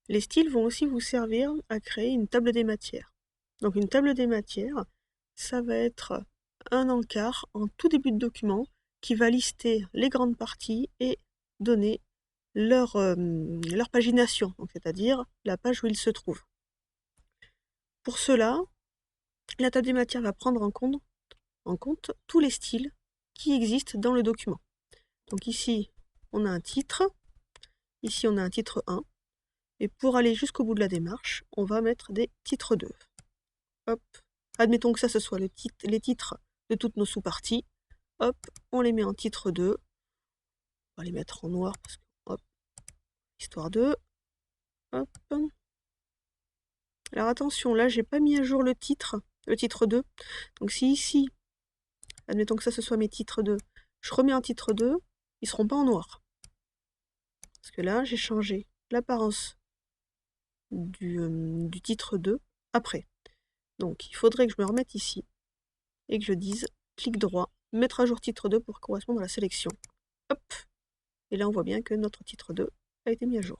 Les styles vont aussi vous servir à créer une table des matières. Donc une table des matières, ça va être un encart en tout début de document qui va lister les grandes parties et donner leur pagination, c'est-à-dire la page où ils se trouvent. Pour cela, la table des matières va prendre en compte tous les styles qui existent dans le document. Donc ici, on a un titre, ici on a un titre 1, et pour aller jusqu'au bout de la démarche, on va mettre des titres 2. Hop. Admettons que ça, ce soit les titres de toutes nos sous-parties. Hop, on les met en titre 2. On va les mettre en noir parce que, hop, histoire de. Hop. Alors attention, là, j'ai pas mis à jour le titre 2. Donc si ici, admettons que ça, ce soit mes titres 2, je remets en titre 2, ils seront pas en noir. Parce que là, j'ai changé l'apparence du titre 2 après. Donc, il faudrait que je me remette ici et que je dise clic droit, mettre à jour titre 2 pour correspondre à la sélection. Hop. Et là, on voit bien que notre titre 2 a été mis à jour.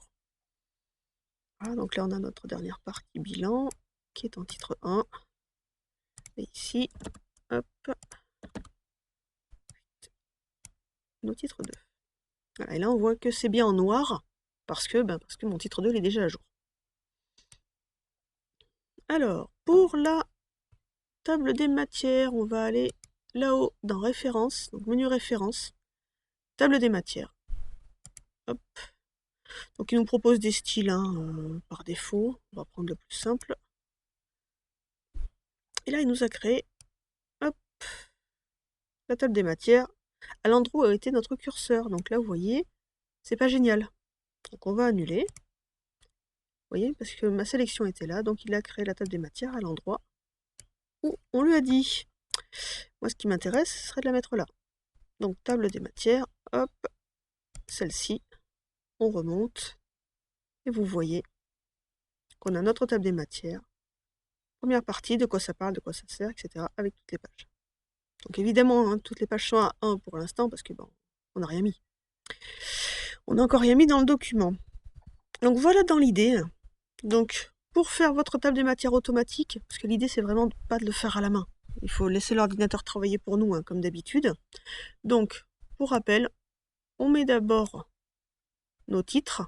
Voilà, donc là, on a notre dernière partie bilan qui est en titre 1. Et ici, hop, nos titres 2. Voilà, et là, on voit que c'est bien en noir parce que mon titre 2 il est déjà à jour. Alors, pour la table des matières, on va aller là-haut dans Références, donc menu Références, table des matières. Hop. Donc, il nous propose des styles par défaut. On va prendre le plus simple. Et là, il nous a créé hop, la table des matières à l'endroit où a été notre curseur. Donc là, vous voyez, c'est pas génial. Donc, on va annuler. Vous voyez, parce que ma sélection était là. Donc, il a créé la table des matières à l'endroit où on lui a dit. Moi, ce qui m'intéresse, ce serait de la mettre là. Donc, table des matières, hop, celle-ci, on remonte, et vous voyez qu'on a notre table des matières, première partie, de quoi ça parle, de quoi ça sert, etc., avec toutes les pages. Donc, évidemment, toutes les pages sont à 1 pour l'instant, parce que bon, on n'a rien mis. On n'a encore rien mis dans le document. Donc, voilà dans l'idée. Donc, pour faire votre table des matières automatique, parce que l'idée, c'est vraiment pas de le faire à la main. Il faut laisser l'ordinateur travailler pour nous, comme d'habitude. Donc, pour rappel, on met d'abord nos titres,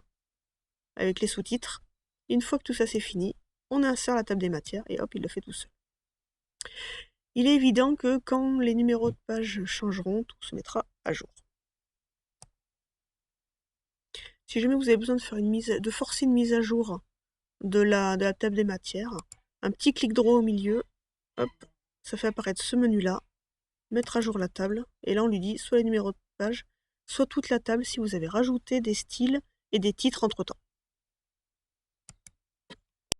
avec les sous-titres. Une fois que tout ça c'est fini, on insère la table des matières et hop, il le fait tout seul. Il est évident que quand les numéros de page changeront, tout se mettra à jour. Si jamais vous avez besoin de faire de forcer une mise à jour de la table des matières, un petit clic droit au milieu, hop, ça fait apparaître ce menu-là, mettre à jour la table, et là on lui dit soit les numéros de page, soit toute la table si vous avez rajouté des styles et des titres entre-temps.